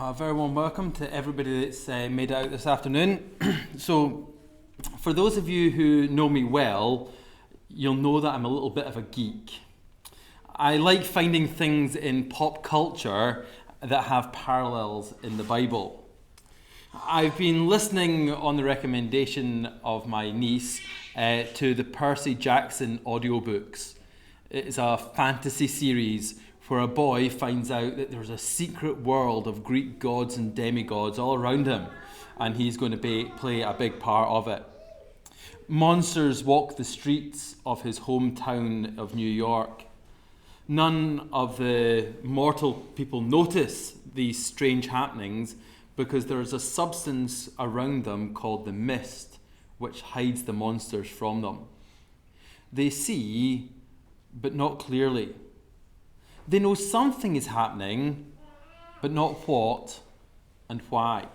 A very warm welcome to everybody that's made it out this afternoon. So, for those of you who know me well, you'll know that I'm a little bit of a geek. I like finding things in pop culture that have parallels in the Bible. I've been listening on the recommendation of my niece to the Percy Jackson audiobooks. It's a fantasy series where a boy finds out that there's a secret world of Greek gods and demigods all around him, and he's going to play a big part of it. Monsters walk the streets of his hometown of New York. None of the mortal people notice these strange happenings because there's a substance around them called the mist, which hides the monsters from them. They see, but not clearly. They know something is happening, but not what and why.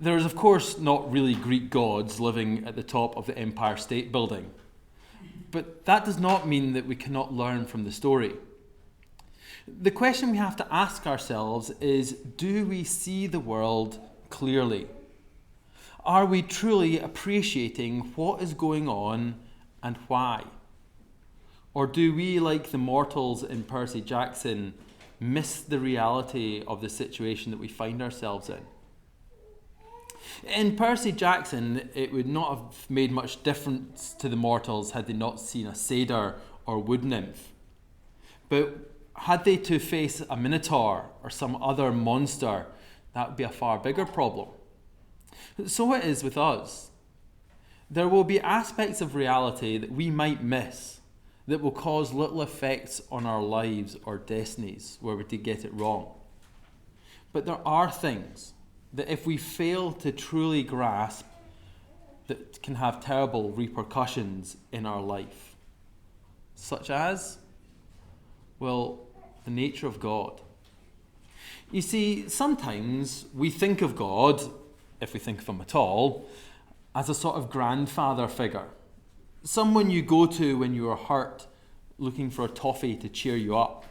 There is, of course, not really Greek gods living at the top of the Empire State Building. But that does not mean that we cannot learn from the story. The question we have to ask ourselves is, do we see the world clearly? Are we truly appreciating what is going on and why? Or do we, like the mortals in Percy Jackson, miss the reality of the situation that we find ourselves in? In Percy Jackson, it would not have made much difference to the mortals had they not seen a satyr or wood nymph. But had they to face a minotaur or some other monster, that would be a far bigger problem. So it is with us. There will be aspects of reality that we might miss, that will cause little effects on our lives or destinies where we did get it wrong. But there are things that if we fail to truly grasp, that can have terrible repercussions in our life. Such as, well, the nature of God. You see, sometimes we think of God, if we think of him at all, as a sort of grandfather figure. Someone you go to when you are hurt, looking for a toffee to cheer you up,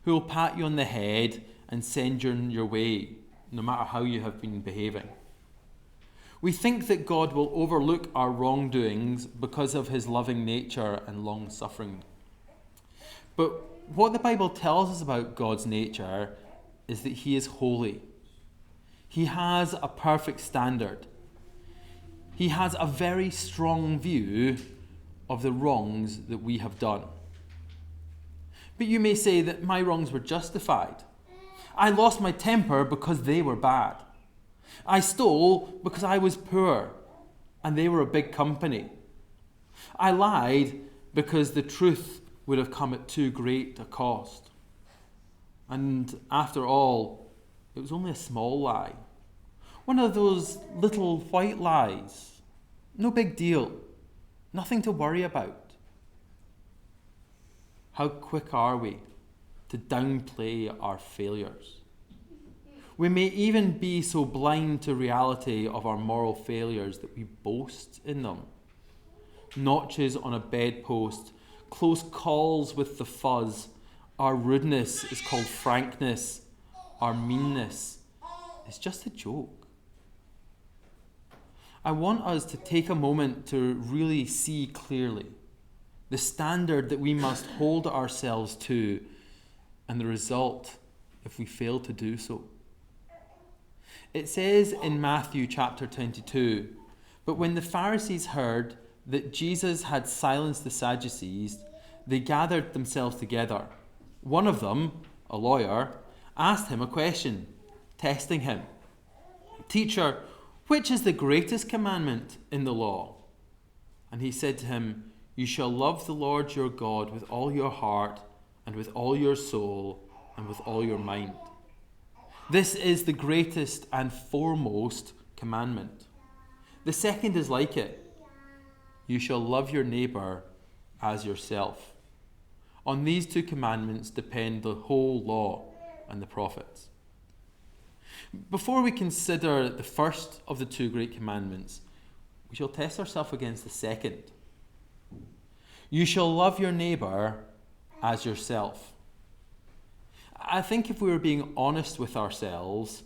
who will pat you on the head and send you on your way, no matter how you have been behaving. We think that God will overlook our wrongdoings because of his loving nature and long-suffering. But what the Bible tells us about God's nature is that he is holy. He has a perfect standard. He has a very strong view of the wrongs that we have done. But you may say that my wrongs were justified. I lost my temper because they were bad. I stole because I was poor and they were a big company. I lied because the truth would have come at too great a cost. And after all, it was only a small lie. One of those little white lies. No big deal. Nothing to worry about. How quick are we to downplay our failures? We may even be so blind to reality of our moral failures that we boast in them. Notches on a bedpost, close calls with the fuzz. Our rudeness is called frankness. Our meanness is just a joke. I want us to take a moment to really see clearly the standard that we must hold ourselves to and the result if we fail to do so. It says in Matthew chapter 22, "But when the Pharisees heard that Jesus had silenced the Sadducees, they gathered themselves together. One of them, a lawyer, asked him a question, testing him. 'Teacher, which is the greatest commandment in the law?' And he said to him, 'You shall love the Lord your God with all your heart and with all your soul and with all your mind. This is the greatest and foremost commandment. The second is like it. You shall love your neighbor as yourself. On these two commandments depend the whole law and the prophets.'" Before we consider the first of the two great commandments, we shall test ourselves against the second. You shall love your neighbor as yourself. I think if we were being honest with ourselves,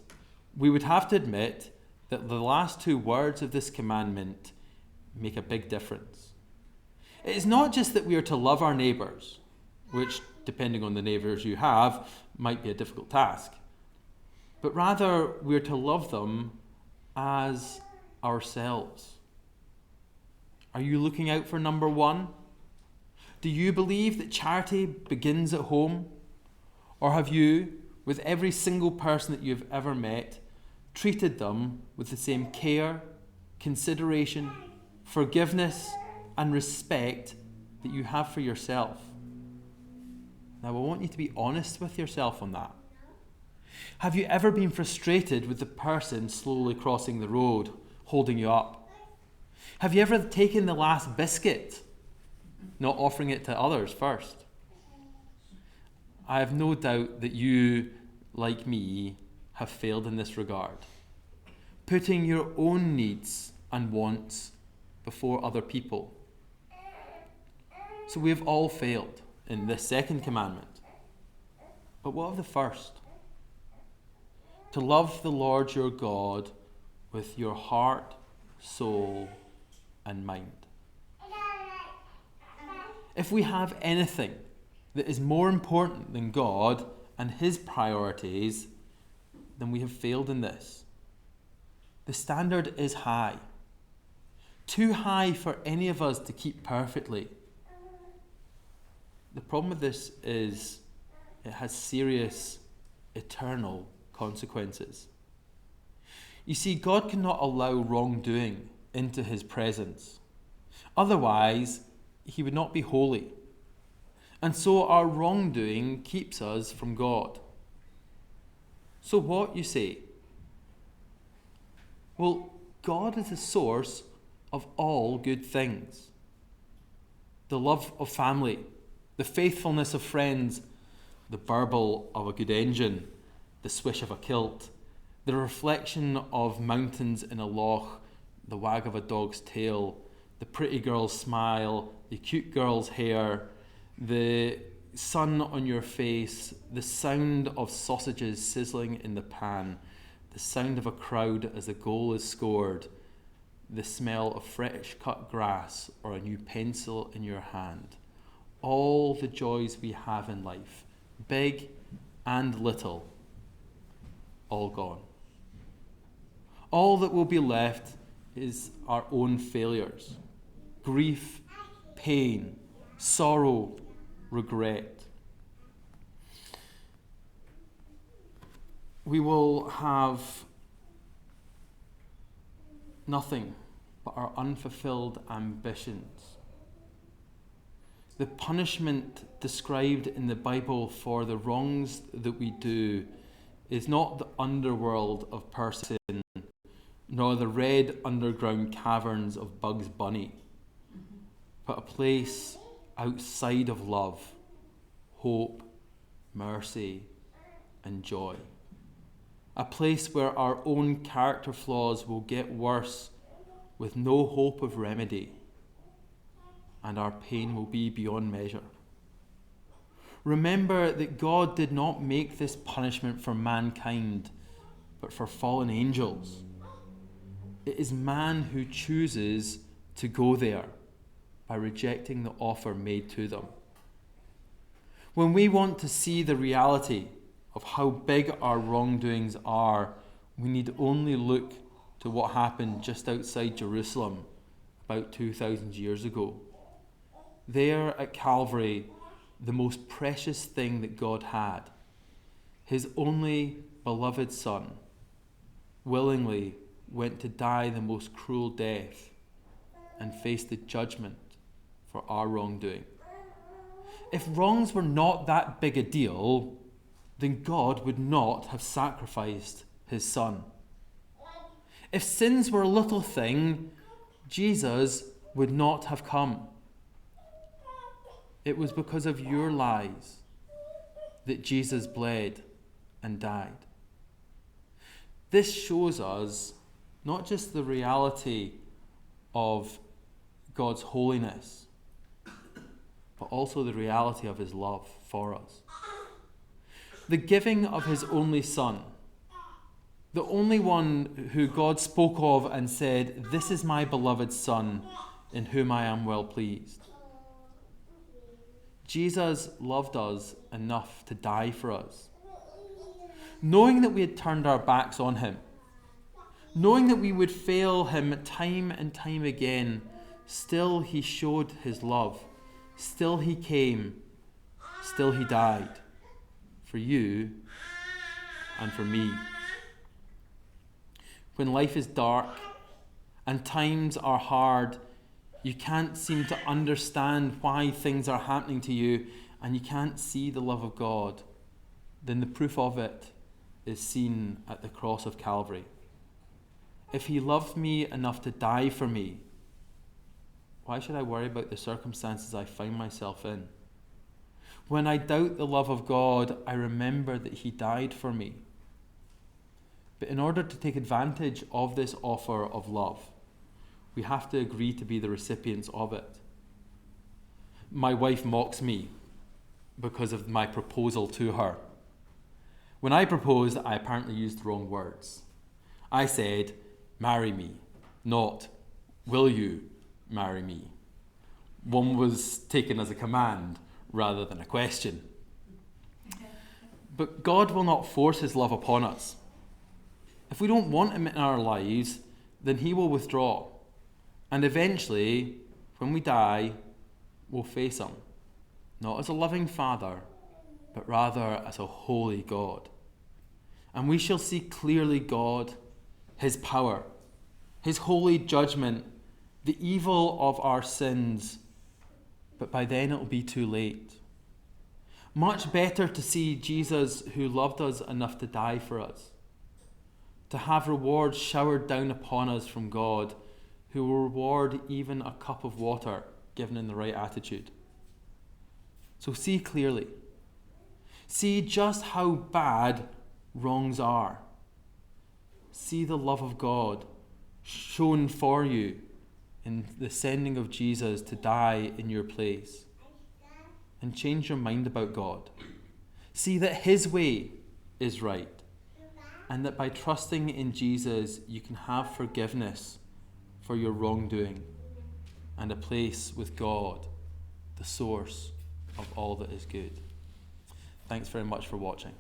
we would have to admit that the last two words of this commandment make a big difference. It is not just that we are to love our neighbours, which, depending on the neighbours you have, might be a difficult task, but rather we are to love them as ourselves. Are you looking out for number one? Do you believe that charity begins at home? Or have you, with every single person that you've ever met, treated them with the same care, consideration, forgiveness, and respect that you have for yourself? Now, I want you to be honest with yourself on that. Have you ever been frustrated with the person slowly crossing the road, holding you up? Have you ever taken the last biscuit, not offering it to others first? I have no doubt that you, like me, have failed in this regard, putting your own needs and wants before other people. So we have all failed in this second commandment. But what of the first? To love the Lord your God with your heart, soul, and mind. If we have anything that is more important than God and his priorities, then we have failed in this. The standard is high. Too high for any of us to keep perfectly. The problem with this is it has serious, eternal consequences. You see, God cannot allow wrongdoing into his presence. Otherwise, he would not be holy. And so our wrongdoing keeps us from God. So what, you say? Well, God is the source of all good things. The love of family, the faithfulness of friends, the burble of a good engine, the swish of a kilt, the reflection of mountains in a loch, the wag of a dog's tail, the pretty girl's smile, the cute girl's hair, the sun on your face, the sound of sausages sizzling in the pan, the sound of a crowd as a goal is scored, the smell of fresh cut grass or a new pencil in your hand. All the joys we have in life, big and little, all gone. All that will be left is our own failures, grief, pain, sorrow, regret. We will have nothing but our unfulfilled ambitions. The punishment described in the Bible for the wrongs that we do is not the underworld of Percy Jackson, nor the red underground caverns of Bugs Bunny, but a place outside of love, hope, mercy, and joy. A place where our own character flaws will get worse with no hope of remedy, and our pain will be beyond measure. Remember that God did not make this punishment for mankind, but for fallen angels. It is man who chooses to go there by rejecting the offer made to them. When we want to see the reality of how big our wrongdoings are, we need only look to what happened just outside Jerusalem about 2,000 years ago. There at Calvary, the most precious thing that God had, his only beloved Son, willingly went to die the most cruel death and face the judgment for our wrongdoing. If wrongs were not that big a deal, then God would not have sacrificed his Son. If sins were a little thing, Jesus would not have come. It was because of your lies that Jesus bled and died. This shows us not just the reality of God's holiness, but also the reality of his love for us. the giving of his only Son, the only one who God spoke of and said, "This is my beloved Son, in whom I am well pleased." Jesus loved us enough to die for us. Knowing that we had turned our backs on him, knowing that we would fail him time and time again, still he showed his love. Still he came. Still he died. For you and for me. When life is dark and times are hard, you can't seem to understand why things are happening to you, and you can't see the love of God, then the proof of it is seen at the cross of Calvary. If he loved me enough to die for me, why should I worry about the circumstances I find myself in? When I doubt the love of God, I remember that he died for me. But in order to take advantage of this offer of love, we have to agree to be the recipients of it. My wife mocks me because of my proposal to her. When I proposed, I apparently used the wrong words. I said, "Marry me," not "Will you marry me?" One was taken as a command rather than a question. But God will not force his love upon us. If we don't want him in our lives, then he will withdraw. And eventually, when we die, we'll face him, not as a loving Father, but rather as a holy God. And we shall see clearly God, his power, his holy judgment, the evil of our sins, but by then it'll be too late. Much better to see Jesus, who loved us enough to die for us, to have rewards showered down upon us from God, who will reward even a cup of water given in the right attitude. So see clearly. See just how bad wrongs are. See the love of God shown for you in the sending of Jesus to die in your place. And change your mind about God. See that his way is right, and that by trusting in Jesus, you can have forgiveness for your wrongdoing and a place with God, the source of all that is good. Thanks very much for watching.